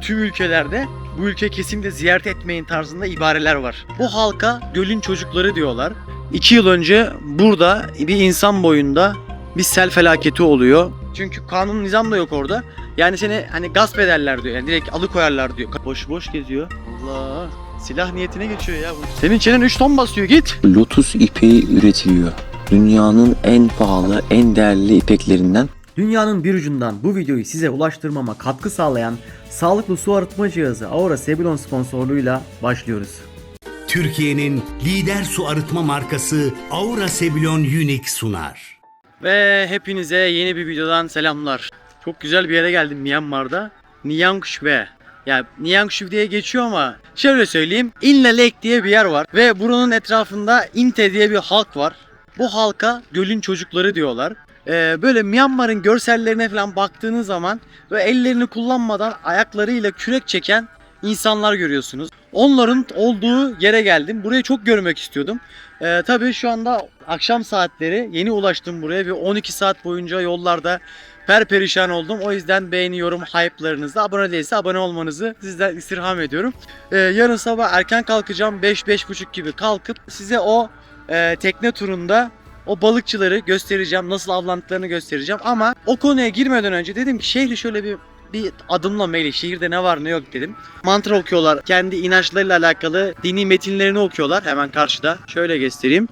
tüm ülkelerde bu ülke kesinlikle ziyaret etmeyin tarzında ibareler var. Bu halka gölün çocukları diyorlar. 2 yıl önce burada bir insan boyunda bir sel felaketi oluyor. Çünkü kanun nizam da yok orada. Yani seni hani gasp ederler diyor. Yani direkt alıkoyarlar diyor. Boş boş geziyor. Allah. Silah niyetine geçiyor ya bu. Senin çenen 3 ton basıyor, git. Lotus ipeği üretiliyor. Dünyanın en pahalı, en değerli ipeklerinden. Dünyanın bir ucundan bu videoyu size ulaştırmama katkı sağlayan sağlıklı su arıtma cihazı Aura Sebulon sponsorluğuyla başlıyoruz. Türkiye'nin lider su arıtma markası Aura Sebulon Unique sunar. Ve hepinize yeni bir videodan selamlar. Çok güzel bir yere geldim Myanmar'da. Nyangshui. Yani Nyangshui diye geçiyor ama şöyle söyleyeyim. Inle Lake diye bir yer var. Ve buranın etrafında Inte diye bir halk var. Bu halka gölün çocukları diyorlar. Böyle Myanmar'ın görsellerine falan baktığınız zaman böyle ellerini kullanmadan ayaklarıyla kürek çeken insanlar görüyorsunuz. Onların olduğu yere geldim. Burayı çok görmek istiyordum. Tabii şu anda akşam saatleri, yeni ulaştım buraya ve 12 saat boyunca yollarda perperişan oldum. O yüzden beğeniyorum, hype'larınızı. Abone değilse abone olmanızı sizden istirham ediyorum. Yarın sabah erken kalkacağım. 5-5.30 gibi kalkıp size o tekne turunda o balıkçıları göstereceğim. Nasıl avlandıklarını göstereceğim. Ama o konuya girmeden önce dedim ki şehri şöyle bir adımlamayla, şehirde ne var ne yok dedim. Mantra okuyorlar. Kendi inançlarıyla alakalı dini metinlerini okuyorlar. Hemen karşıda. Şöyle göstereyim.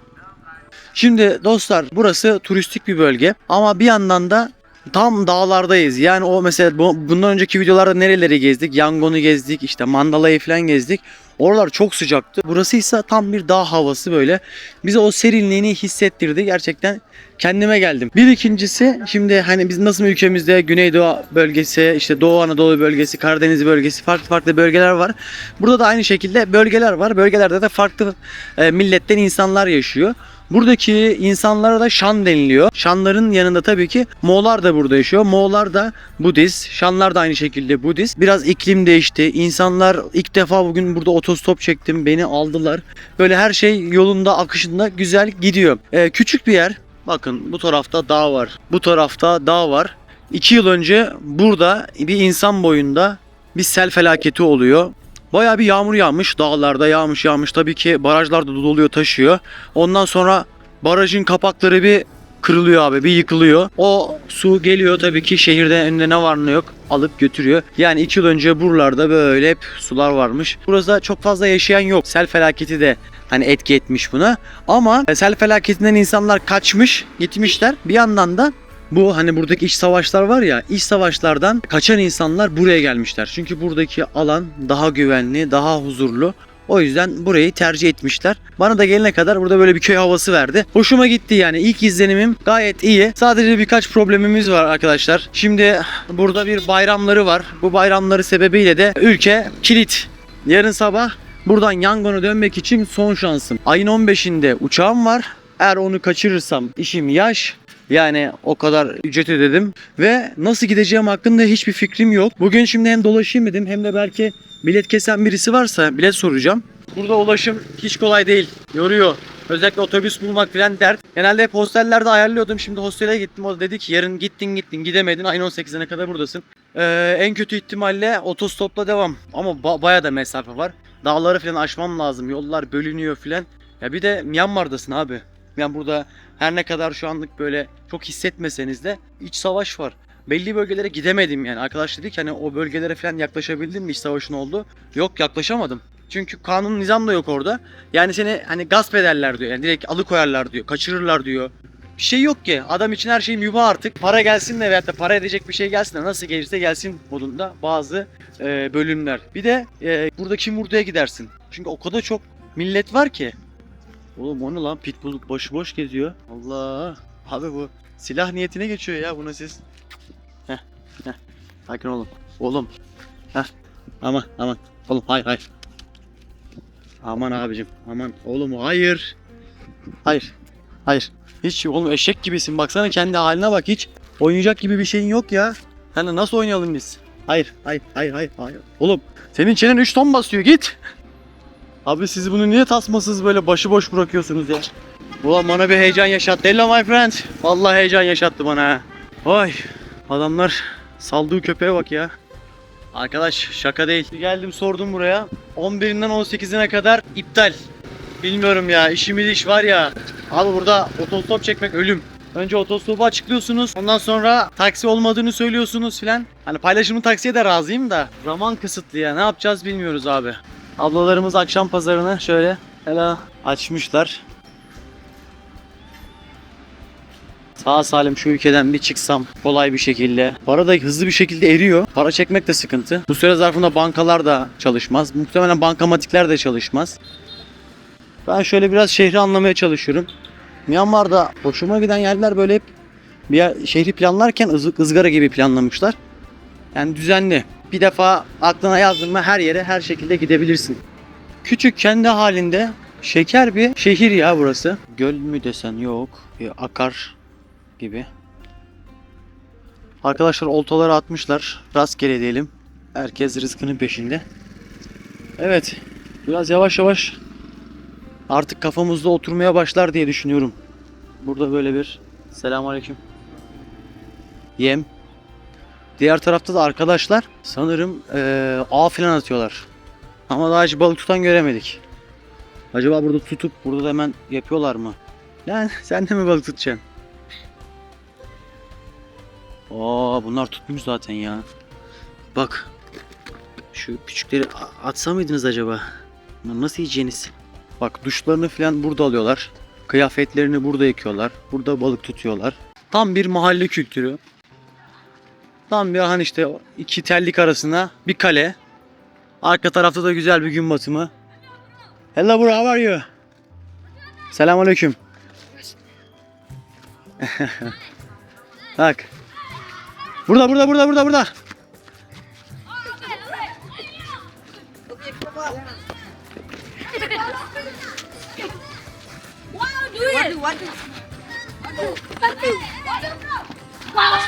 Şimdi dostlar, burası turistik bir bölge. Ama bir yandan da tam dağlardayız. Yani o mesela bundan önceki videolarda nereleri gezdik? Yangon'u gezdik, işte Mandala'yı falan gezdik. Oralar çok sıcaktı. Burası ise tam bir dağ havası böyle. Bize o serinliğini hissettirdi. Gerçekten kendime geldim. Bir ikincisi, şimdi hani biz nasıl ülkemizde Güneydoğu bölgesi, işte Doğu Anadolu bölgesi, Karadeniz bölgesi, farklı bölgeler var. Burada da aynı şekilde bölgeler var. Bölgelerde de farklı milletten insanlar yaşıyor. Buradaki insanlara da Şan deniliyor. Şanların yanında tabii ki Moğollar da burada yaşıyor. Moğollar da Budist. Şanlar da aynı şekilde Budist. Biraz iklim değişti. İnsanlar, ilk defa bugün burada otostop çektim. Beni aldılar. Böyle her şey yolunda, akışında güzel gidiyor. Küçük bir yer. Bakın bu tarafta dağ var. Bu tarafta dağ var. 2 yıl önce burada bir insan boyunda bir sel felaketi oluyor. Bayağı bir yağmur yağmış, dağlarda yağmış. Tabii ki barajlar da doluyor, taşıyor. Ondan sonra barajın kapakları bir kırılıyor abi, bir yıkılıyor. O su geliyor tabii ki şehirde, önünde ne var ne yok alıp götürüyor. Yani 2 yıl önce buralarda böyle hep sular varmış. Burada çok fazla yaşayan yok. Sel felaketi de hani etki etmiş buna. Ama sel felaketinden insanlar kaçmış, gitmişler. Bir yandan da bu hani buradaki iç savaşlar var ya, iç savaşlardan kaçan insanlar buraya gelmişler. Çünkü buradaki alan daha güvenli, daha huzurlu. O yüzden burayı tercih etmişler. Bana da gelene kadar burada böyle bir köy havası verdi. Hoşuma gitti yani. İlk izlenimim gayet iyi. Sadece birkaç problemimiz var arkadaşlar. Şimdi burada bir bayramları var. Bu bayramları sebebiyle de ülke kilit. Yarın sabah buradan Yangon'a dönmek için son şansım. Ayın 15'inde uçağım var. Eğer onu kaçırırsam işim yaş. Yani o kadar ücret ödedim ve nasıl gideceğim hakkında hiçbir fikrim yok. Bugün şimdi hem dolaşayım dedim hem de belki bilet kesen birisi varsa bilet soracağım. Burada ulaşım hiç kolay değil. Yoruyor. Özellikle otobüs bulmak falan dert. Genelde hep hostellerde ayarlıyordum. Şimdi hostele gittim. O da dedi ki yarın gittin gidemedin. Ayın 18'ine kadar buradasın. En kötü ihtimalle otostopla devam. Ama baya da mesafe var. Dağları falan aşmam lazım. Yollar bölünüyor falan. Ya bir de Myanmar'dasın abi. Yani burada her ne kadar şu anlık böyle çok hissetmeseniz de iç savaş var. Belli bölgelere gidemedim yani. Arkadaş dedi ki hani o bölgelere falan yaklaşabildin mi iç savaşın oldu? Yok, yaklaşamadım. Çünkü kanun nizam da yok orada. Yani seni hani gasp ederler diyor. Yani direkt alıkoyarlar diyor. Kaçırırlar diyor. Bir şey yok ki. Adam için her şey mübah artık. Para gelsin de veyahut da para edecek bir şey gelsin de nasıl gelirse gelsin modunda bazı bölümler. Bir de burada kim vurduya gidersin. Çünkü o kadar çok millet var ki. Oğlum o ne lan? Pitbull başıboş geziyor. Allah. Abi bu silah niyetine geçiyor ya buna siz. Heh. Sakin olun. Oğlum. Heh. Aman. Oğlum hayır. Aman abicim. Aman. Oğlum hayır. Hayır. Hiç oğlum eşek gibisin. Baksana kendi haline bak. Hiç oynayacak gibi bir şeyin yok ya. Hani nasıl oynayalım biz? Hayır. Oğlum senin çenen 3 ton basıyor, git. Abi siz bunu niye tasmasız böyle başıboş bırakıyorsunuz ya? Ulan bana bir heyecan yaşattı. Hello my friend. Vallahi heyecan yaşattı bana ha. Vay. Adamlar saldığı köpeğe bak ya. Arkadaş şaka değil. Geldim sordum buraya. 11'inden 18'ine kadar iptal. Bilmiyorum ya, işimiz iş var ya. Abi burada otostop çekmek ölüm. Önce otostopu açıklıyorsunuz. Ondan sonra taksi olmadığını söylüyorsunuz filan. Hani paylaşımlı taksiye de razıyım da zaman kısıtlı ya. Ne yapacağız bilmiyoruz abi. Ablalarımız akşam pazarını şöyle hele açmışlar. Sağ salim şu ülkeden bir çıksam kolay bir şekilde. Para da hızlı bir şekilde eriyor. Para çekmek de sıkıntı. Bu süre zarfında bankalar da çalışmaz. Muhtemelen bankamatikler de çalışmaz. Ben şöyle biraz şehri anlamaya çalışıyorum. Myanmar'da hoşuma giden yerler böyle hep şehri planlarken ızgara gibi planlamışlar. Yani düzenli. Bir defa aklına yazdın mı her yere her şekilde gidebilirsin. Küçük kendi halinde şeker bir şehir ya burası. Göl mü desen yok. Bir akar gibi. Arkadaşlar oltaları atmışlar. Rastgele diyelim. Herkes rızkının peşinde. Evet. Biraz yavaş yavaş artık kafamızda oturmaya başlar diye düşünüyorum. Burada böyle bir selamünaleyküm. Yem. Diğer tarafta da arkadaşlar sanırım ağ falan atıyorlar. Ama daha hiç balık tutan göremedik. Acaba burada tutup burada da hemen yapıyorlar mı? Lan sen de mi balık tutacaksın? Oo, bunlar tutmuş zaten ya. Bak. Şu küçükleri atsa mıydınız acaba? Bunları nasıl yiyeceğiniz? Bak duşlarını falan burada alıyorlar. Kıyafetlerini burada yıkıyorlar. Burada balık tutuyorlar. Tam bir mahalle kültürü. Tam bir hani işte iki tellik arasına bir kale. Arka tarafta da güzel bir gün batımı. Hello bro, how are you? Selamünaleyküm. Bak. Burada.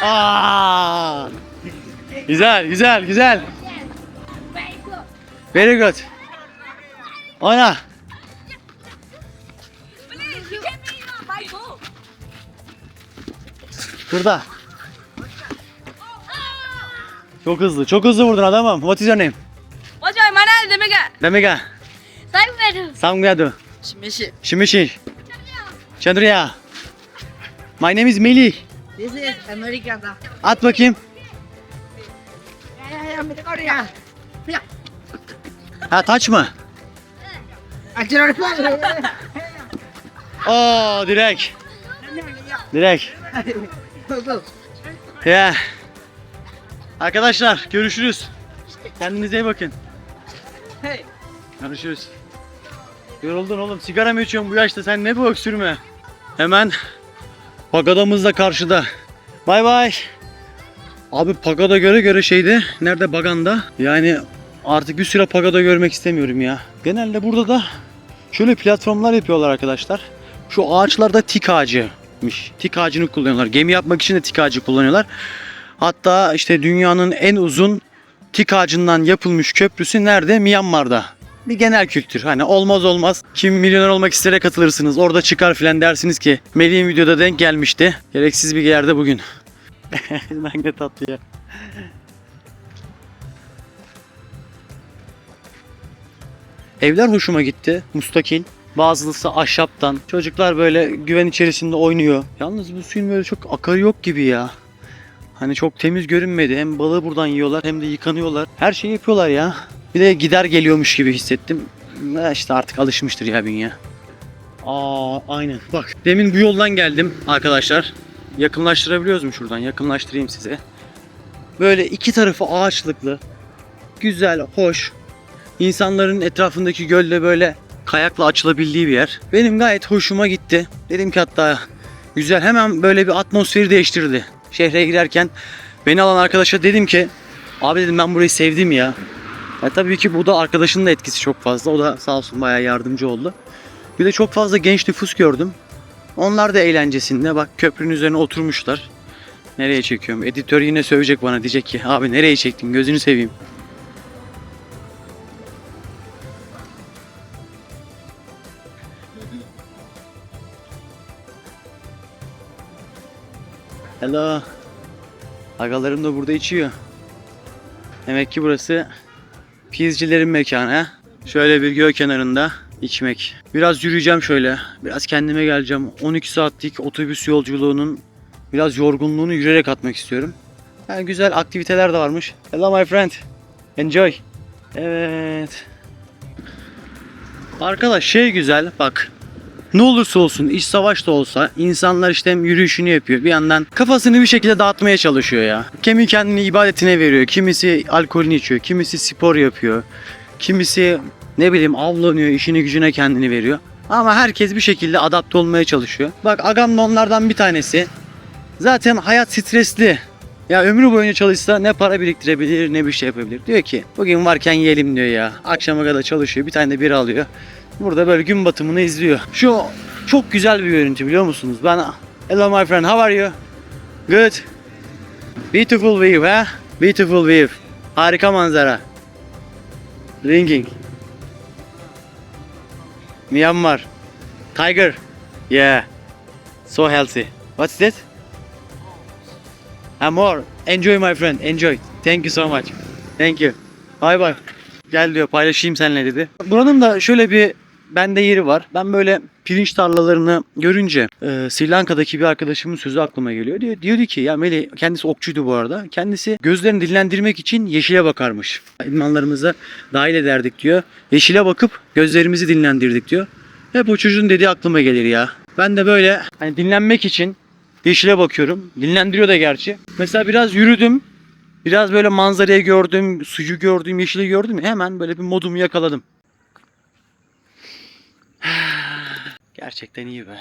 Aa! Güzel. Very good. Oyna. Burada. Çok hızlı vurdun adamım. What is your name? What's your name? Demega. Demega. Samgyadu. Shimishi. Chandriya. My name is Melih. This is American. At bakayım. Ha taç mı? Oo direkt. Ya. Arkadaşlar görüşürüz. Kendinize iyi bakın. Görüşürüz. Yoruldun oğlum. Sigara mı içiyorsun bu yaşta? Sen ne bu öksürme? Hemen pagadamız da karşıda. Bay bay. Abi pagada göre şeydi. Nerede Bagan'da? Yani artık bir süre pagada görmek istemiyorum ya. Genelde burada da şöyle platformlar yapıyorlar arkadaşlar. Şu ağaçlarda tik ağacıymış. Tik ağacını kullanıyorlar. Gemi yapmak için de tik ağacı kullanıyorlar. Hatta işte dünyanın en uzun tik ağacından yapılmış köprüsü nerede? Myanmar'da. Bir genel kültür. Hani olmaz. Kim milyoner olmak istere katılırsınız. Orada çıkar filan dersiniz ki Melih'in videoda denk gelmişti. Gereksiz bir yerde bugün. Ne tatlı ya. Evler hoşuma gitti. Mustakil. Bazısı ahşaptan. Çocuklar böyle güven içerisinde oynuyor. Yalnız bu suyun böyle çok akarı yok gibi ya. Hani çok temiz görünmedi. Hem balığı buradan yiyorlar hem de yıkanıyorlar. Her şeyi yapıyorlar ya. Bir de gider geliyormuş gibi hissettim. İşte artık alışmıştır ya bünye. Aynen. Bak demin bu yoldan geldim arkadaşlar. Yakınlaştırabiliyoruz mu şuradan? Yakınlaştırayım size. Böyle iki tarafı ağaçlıklı. Güzel, hoş. İnsanların etrafındaki gölde böyle kayakla açılabildiği bir yer. Benim gayet hoşuma gitti. Dedim ki hatta güzel, hemen böyle bir atmosferi değiştirdi. Şehre girerken beni alan arkadaşa dedim ki abi dedim ben burayı sevdim ya. Tabii ki bu da arkadaşının da etkisi çok fazla. O da sağ olsun bayağı yardımcı oldu. Bir de çok fazla genç nüfus gördüm. Onlar da eğlencesinde. Bak köprünün üzerine oturmuşlar. Nereye çekiyorum? Editör yine sövecek bana. Diyecek ki abi nereye çektin? Gözünü seveyim. Hello. Agalarım da burada içiyor. Demek ki burası pizcilerin mekanı. He? Şöyle bir göl kenarında içmek. Biraz yürüyeceğim şöyle. Biraz kendime geleceğim. 12 saatlik otobüs yolculuğunun biraz yorgunluğunu yürüyerek atmak istiyorum. Yani güzel aktiviteler de varmış. Hello my friend. Enjoy. Evet. Arkadaş şey güzel bak. Ne olursa olsun iç savaş da olsa insanlar işte hem yürüyüşünü yapıyor. Bir yandan kafasını bir şekilde dağıtmaya çalışıyor ya. Kimi kendini ibadetine veriyor. Kimisi alkolünü içiyor. Kimisi spor yapıyor. Kimisi ne bileyim avlanıyor. İşine gücüne kendini veriyor. Ama herkes bir şekilde adapte olmaya çalışıyor. Bak agam da onlardan bir tanesi. Zaten hayat stresli. Ya ömrü boyunca çalışsa ne para biriktirebilir ne bir şey yapabilir. Diyor ki bugün varken yiyelim diyor ya. Akşama kadar çalışıyor. Bir tane de bira alıyor. Burada böyle gün batımını izliyor. Şu çok güzel bir görüntü biliyor musunuz? Hello my friend, how are you? Good. Beautiful view ha? Beautiful view. Harika manzara. Drinking. Myanmar. Tiger. Yeah. So healthy. What's that? More. Enjoy my friend. Enjoy. Thank you so much. Thank you. Bye bye. Gel diyor paylaşayım seninle dedi. Buranın da şöyle bir bende yeri var. Ben böyle pirinç tarlalarını görünce Sri Lanka'daki bir arkadaşımın sözü aklıma geliyor. Diyordu ki ya Melih kendisi okçuydu bu arada. Kendisi gözlerini dinlendirmek için yeşile bakarmış. İdmanlarımıza dahil ederdik diyor. Yeşile bakıp gözlerimizi dinlendirdik diyor. Hep o çocuğun dediği aklıma gelir ya. Ben de böyle hani dinlenmek için yeşile bakıyorum. Dinlendiriyor da gerçi. Mesela biraz yürüdüm. Biraz böyle manzarayı gördüm, suyu gördüm, yeşili gördüm. Hemen böyle bir modumu yakaladım. Gerçekten iyi be.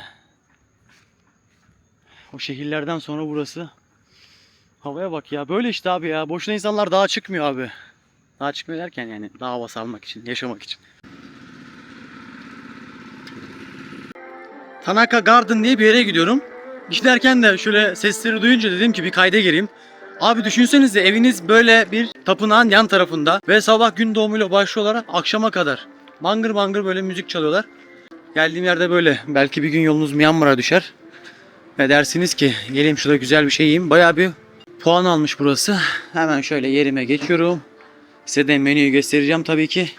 O şehirlerden sonra burası. Havaya bak ya. Böyle işte abi ya. Boşuna insanlar dağa çıkmıyor abi. Dağa çıkmıyor derken yani dağ havası almak için, yaşamak için. Tanaka Garden diye bir yere gidiyorum. Giderken de şöyle sesleri duyunca dedim ki bir kayda gireyim. Abi düşünsenize eviniz böyle bir tapınağın yan tarafında ve sabah gün doğumuyla başlıyorlar akşama kadar. Bangır bangır böyle müzik çalıyorlar. Geldiğim yerde böyle. Belki bir gün yolunuz Myanmar'a düşer. Ve dersiniz ki geleyim şurada güzel bir şey yiyeyim. Bayağı bir puan almış burası. Hemen şöyle yerime geçiyorum. Size de menüyü göstereceğim tabii ki.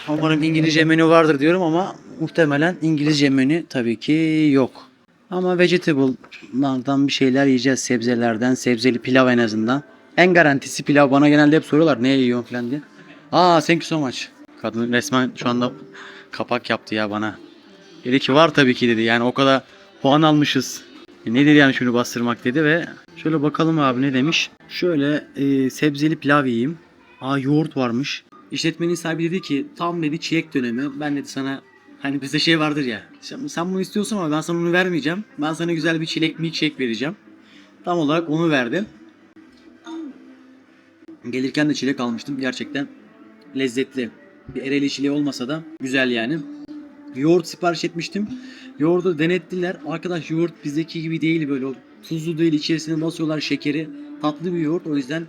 Umarım İngilizce menü vardır diyorum ama muhtemelen İngilizce menü tabii ki yok. Ama vegetable'lardan bir şeyler yiyeceğiz. Sebzelerden. Sebzeli pilav en azından. En garantisi pilav. Bana genelde hep soruyorlar ne yiyorsun falan diye. Thank you so much. Kadın resmen şu anda kapak yaptı ya bana. Dedi ki var tabii ki dedi. Yani o kadar puan almışız. Nedir yani şunu bastırmak dedi ve şöyle bakalım abi ne demiş. Şöyle sebzeli pilav yiyeyim. Yoğurt varmış. İşletmenin sahibi dedi ki tam dedi çilek dönemi. Ben dedi sana hani bizde şey vardır ya. Sen bunu istiyorsun ama ben sana bunu vermeyeceğim. Ben sana güzel bir çilek milkshake vereceğim. Tam olarak onu verdim. Gelirken de çilek almıştım. Gerçekten lezzetli. Bir Ereğli çileği olmasa da güzel yani. Yoğurt sipariş etmiştim. Yoğurdu denettiler. Arkadaş yoğurt bizdeki gibi değil böyle. Tuzlu değil, içerisine basıyorlar şekeri. Tatlı bir yoğurt. O yüzden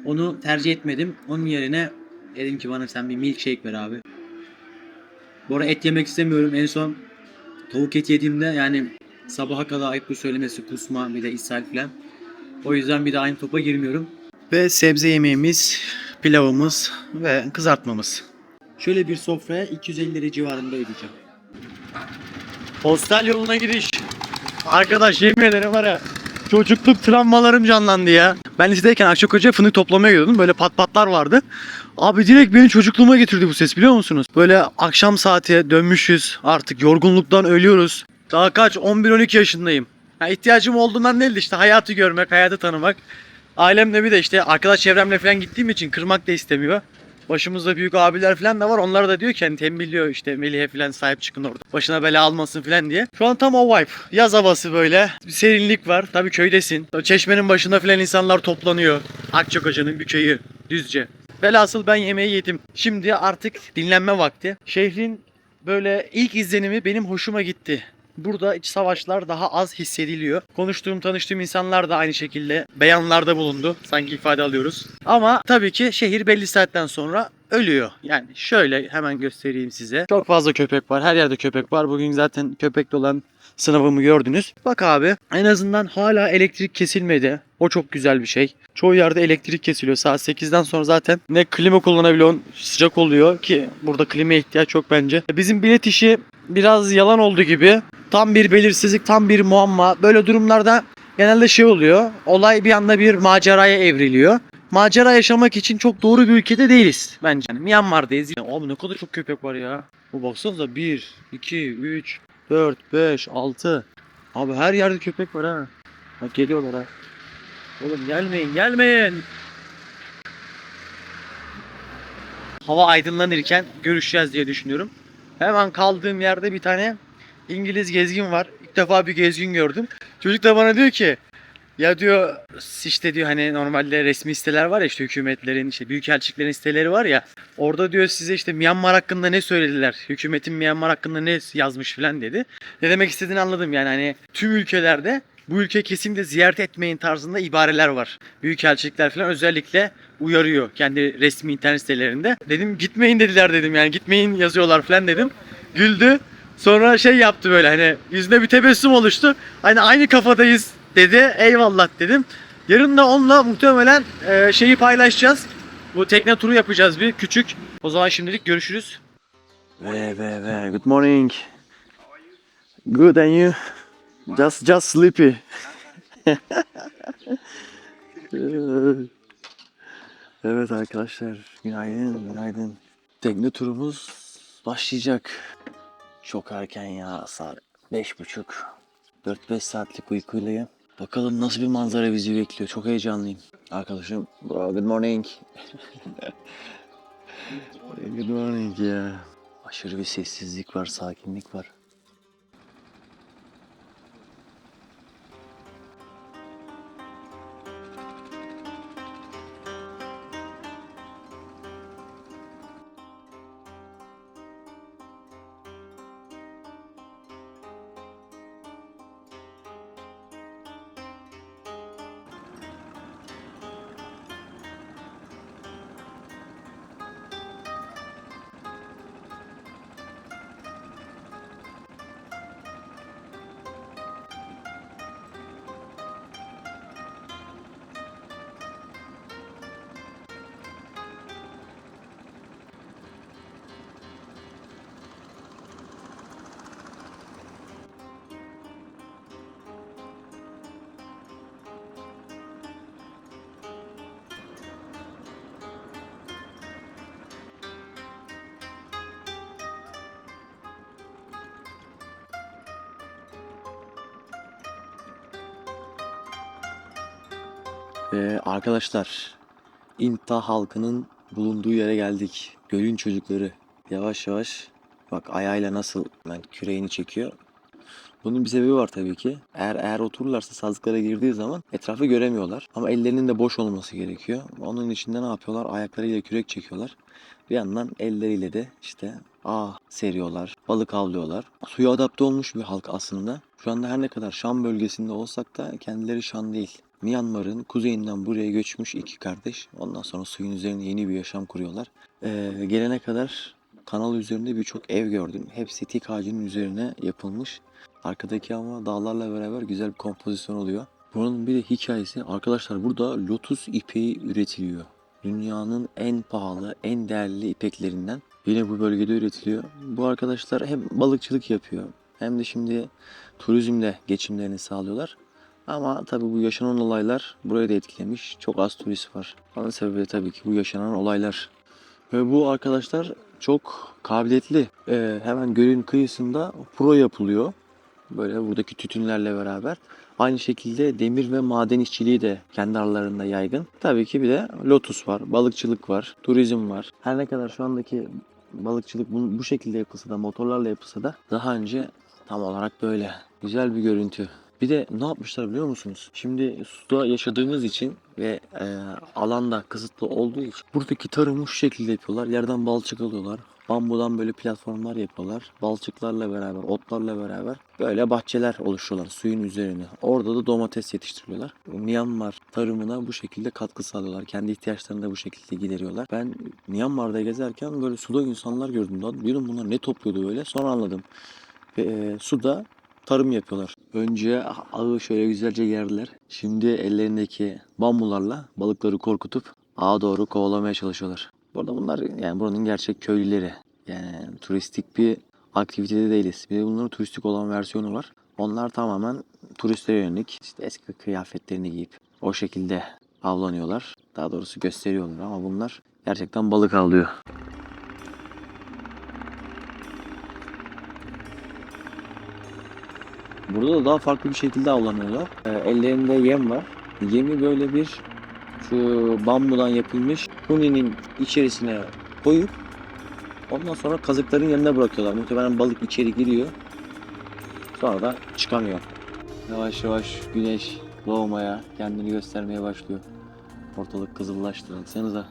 onu tercih etmedim. Onun yerine dedim ki bana sen bir milkshake ver abi. Bu arada et yemek istemiyorum. En son tavuk eti yediğimde yani sabaha kadar ayıplı söylemesi kusma bir de ishal falan. O yüzden bir de aynı topa girmiyorum. Ve sebze yemeğimiz, pilavımız ve kızartmamız. Şöyle bir sofraya 250 lira civarında ödeyeceğim. Hostel yoluna gidiş. Arkadaş yemin ederim var ya. Çocukluk travmalarım canlandı ya. Ben lisedeyken Akçakoca'ya fındık toplamaya gidiyordum. Böyle pat patlar vardı. Abi direkt beni çocukluğuma getirdi bu ses biliyor musunuz? Böyle akşam saati dönmüşüz. Artık yorgunluktan ölüyoruz. Daha kaç 11-12 yaşındayım. Yani ihtiyacım olduğundan değil işte hayatı görmek, hayatı tanımak. Ailemle bir de işte arkadaş çevremle falan gittiğim için kırmak da istemiyor. Başımızda büyük abiler falan da var. Onlar da diyor ki hani tembihliyor işte Melih'e falan sahip çıkın orada. Başına bela almasın falan diye. Şu an tam o vibe. Yaz havası böyle. Bir serinlik var. Tabii köydesin. Çeşmenin başında falan insanlar toplanıyor. Akçakoca'nın bir köyü. Düzce. Velhasıl ben yemeği yedim. Şimdi artık dinlenme vakti. Şehrin böyle ilk izlenimi benim hoşuma gitti. Burada iç savaşlar daha az hissediliyor. Tanıştığım insanlar da aynı şekilde beyanlarda bulundu. Sanki ifade alıyoruz. Ama tabii ki şehir belli saatten sonra ölüyor. Yani şöyle hemen göstereyim size. Çok fazla köpek var. Her yerde köpek var. Bugün zaten köpekle olan sınavımı gördünüz. Bak abi, en azından hala elektrik kesilmedi. O çok güzel bir şey. Çoğu yerde elektrik kesiliyor. Saat 8'den sonra zaten ne klima kullanabiliyorsun, sıcak oluyor ki burada klimaya ihtiyaç yok bence. Bizim bilet işi biraz yalan oldu gibi. Tam bir belirsizlik, tam bir muamma. Böyle durumlarda genelde şey oluyor. Olay bir anda bir maceraya evriliyor. Macera yaşamak için çok doğru bir ülkede değiliz bence. Yani Myanmar'dayız. Abi ne kadar çok köpek var ya. Bu baksanıza 1, 2, 3, 4, 5, 6. Abi her yerde köpek var ha. Bak geliyorlar ha. Oğlum gelmeyin, gelmeyin. Hava aydınlanırken görüşeceğiz diye düşünüyorum. Hemen kaldığım yerde bir tane İngiliz gezgin var. İlk defa bir gezgin gördüm. Çocuk da bana diyor ki, ya diyor işte diyor hani normalde resmi siteler var ya, işte hükümetlerin, işte büyükelçiliklerin siteleri var ya, orada diyor size işte Myanmar hakkında ne söylediler, hükümetin Myanmar hakkında ne yazmış filan dedi. Ne demek istediğini anladım yani, hani tüm ülkelerde bu ülke kesinlikle ziyaret etmeyin tarzında ibareler var. Büyükelçilikler falan özellikle uyarıyor kendi resmi internet sitelerinde. Dedim gitmeyin dediler, dedim yani gitmeyin yazıyorlar falan dedim. Güldü. Sonra şey yaptı böyle, hani yüzünde bir tebessüm oluştu. Hani aynı kafadayız dedi. Eyvallah dedim. Yarın da onunla muhtemelen şeyi paylaşacağız. Bu tekne turu yapacağız bir küçük. O zaman şimdilik görüşürüz. Ve good morning. Good and you? Just sleepy. Evet arkadaşlar, günaydın. Tekne turumuz başlayacak. Çok erken ya, saat 5:30. 4-5 saatlik uykuylayım. Bakalım nasıl bir manzara bizi bekliyor. Çok heyecanlıyım. Arkadaşım, bro, good morning. Good morning ya. Aşırı bir sessizlik var, sakinlik var. Arkadaşlar, İnta halkının bulunduğu yere geldik. Gölün çocukları yavaş yavaş, bak ayağıyla nasıl küreğini çekiyor. Bunun bir sebebi var tabii ki. Eğer otururlarsa sazlıklara girdiği zaman etrafı göremiyorlar. Ama ellerinin de boş olması gerekiyor. Onun için de ne yapıyorlar? Ayaklarıyla kürek çekiyorlar. Bir yandan elleriyle de işte seriyorlar, balık avlıyorlar. Suya adapte olmuş bir halk aslında. Şu anda her ne kadar Şam bölgesinde olsak da kendileri Şam değil. Myanmar'ın kuzeyinden buraya göçmüş iki kardeş. Ondan sonra suyun üzerine yeni bir yaşam kuruyorlar. Gelene kadar kanal üzerinde birçok ev gördüm. Hepsi tik ağacının üzerine yapılmış. Arkadaki ama dağlarla beraber güzel bir kompozisyon oluyor. Bunun bir de hikayesi. Arkadaşlar, burada lotus ipeği üretiliyor. Dünyanın en pahalı, en değerli ipeklerinden. Yine bu bölgede üretiliyor. Bu arkadaşlar hem balıkçılık yapıyor, hem de şimdi turizmle geçimlerini sağlıyorlar. Ama tabii bu yaşanan olaylar burayı da etkilemiş. Çok az turist var. Onun sebebi de tabii ki bu yaşanan olaylar. Ve bu arkadaşlar çok kabiliyetli. Hemen gölün kıyısında pro yapılıyor. Böyle buradaki tütünlerle beraber. Aynı şekilde demir ve maden işçiliği de kendi aralarında yaygın. Tabii ki bir de lotus var, balıkçılık var, turizm var. Her ne kadar şu andaki balıkçılık bu şekilde yapılsa da, motorlarla yapılsa da daha önce tam olarak böyle. Güzel bir görüntü. Bir de ne yapmışlar biliyor musunuz? Şimdi suda yaşadığımız için ve alan da kısıtlı olduğu için buradaki tarımı şu şekilde yapıyorlar. Yerden balçık alıyorlar. Bambudan böyle platformlar yapıyorlar. Balçıklarla beraber, otlarla beraber böyle bahçeler oluşturuyorlar suyun üzerine. Orada da domates yetiştiriyorlar. Myanmar tarımına bu şekilde katkı sağlıyorlar. Kendi ihtiyaçlarını da bu şekilde gideriyorlar. Ben Myanmar'da gezerken böyle suda insanlar gördüm. Diyorum bunlar ne topluyordu böyle? Sonra anladım. Ve suda tarım yapıyorlar. Önce ağı şöyle güzelce gerdiler. Şimdi ellerindeki bambularla balıkları korkutup ağa doğru kovalamaya çalışıyorlar. Bu arada bunlar yani buranın gerçek köylüleri. Yani turistik bir aktivitede değiliz. Bir de bunların turistik olan versiyonu var. Onlar tamamen turistlere yönelik. İşte eski kıyafetlerini giyip o şekilde avlanıyorlar. Daha doğrusu gösteriyorlar ama bunlar gerçekten balık avlıyor. Burada da daha farklı bir şekilde avlanıyorlar. Ellerinde yem var. Yemi böyle bir şu bambudan yapılmış huninin içerisine koyup ondan sonra kazıkların yanına bırakıyorlar. Muhtemelen balık içeri giriyor. Sonra da çıkamıyor. Yavaş yavaş güneş doğmaya, kendini göstermeye başlıyor. Ortalık kızıllaştı. Baksanıza.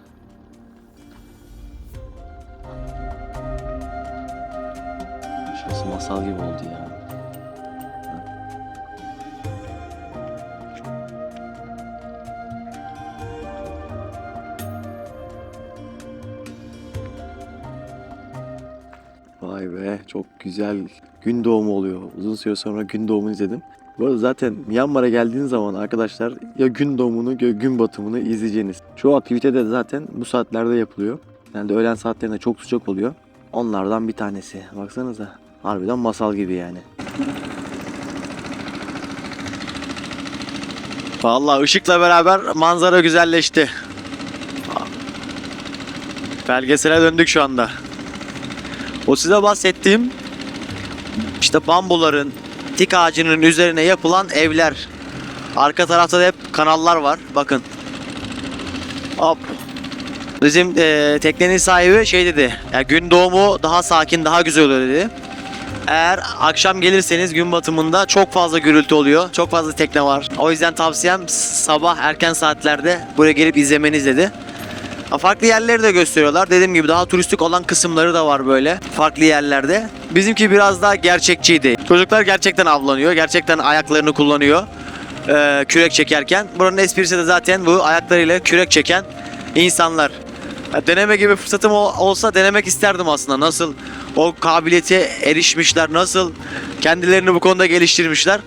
Şurası masal gibi oldu ya. Vay be, çok güzel gün doğumu oluyor. Uzun süre sonra gün doğumunu izledim. Bu arada zaten Myanmar'a geldiğiniz zaman arkadaşlar ya gün doğumunu ya gün batımını izleyeceğiniz. Çoğu aktivite de zaten bu saatlerde yapılıyor. Yani de öğlen saatlerinde çok sıcak oluyor. Onlardan bir tanesi. Baksanıza. Harbiden masal gibi yani. Vallahi ışıkla beraber manzara güzelleşti. Belgesele döndük şu anda. O size bahsettiğim işte bambuların, tik ağacının üzerine yapılan evler. Arka tarafta da hep kanallar var. Bakın. Hop. Bizim teknenin sahibi şey dedi. Yani gün doğumu daha sakin, daha güzel oluyor dedi. Eğer akşam gelirseniz gün batımında çok fazla gürültü oluyor. Çok fazla tekne var. O yüzden tavsiyem sabah erken saatlerde buraya gelip izlemeniz dedi. Farklı yerleri de gösteriyorlar. Dediğim gibi daha turistik olan kısımları da var böyle. Farklı yerlerde. Bizimki biraz daha gerçekçiydi. Çocuklar gerçekten avlanıyor. Gerçekten ayaklarını kullanıyor. Kürek çekerken. Buranın esprisi de zaten bu ayaklarıyla kürek çeken insanlar. Deneme gibi fırsatım olsa denemek isterdim aslında. Nasıl o kabiliyete erişmişler. Nasıl kendilerini bu konuda geliştirmişler.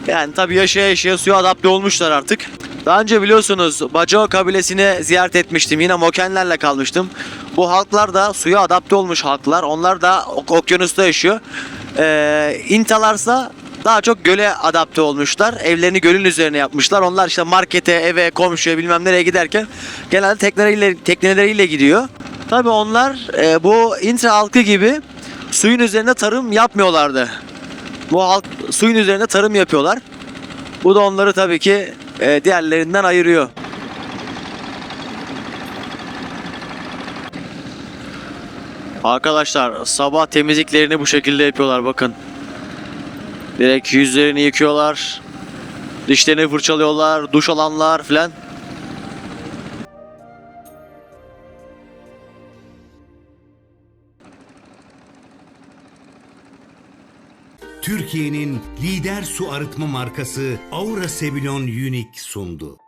Yani tabii yaşaya yaşaya suya adapte olmuşlar artık. Daha önce biliyorsunuz Bacao kabilesini ziyaret etmiştim. Yine Mokenlerle kalmıştım. Bu halklar da suya adapte olmuş halklar. Onlar da okyanusta yaşıyor. İntalarsa daha çok göle adapte olmuşlar. Evlerini gölün üzerine yapmışlar. Onlar işte markete, eve, komşuya bilmem nereye giderken genelde tekneleriyle gidiyor. Tabii onlar bu intra halkı gibi suyun üzerinde tarım yapmıyorlardı. Bu halk suyun üzerinde tarım yapıyorlar. Bu da onları tabii ki diğerlerinden ayırıyor. Arkadaşlar sabah temizliklerini bu şekilde yapıyorlar bakın. Direkt yüzlerini yıkıyorlar. Dişlerini fırçalıyorlar, duş alanlar filan. Türkiye'nin lider su arıtma markası Aura Sebilon Unique sundu.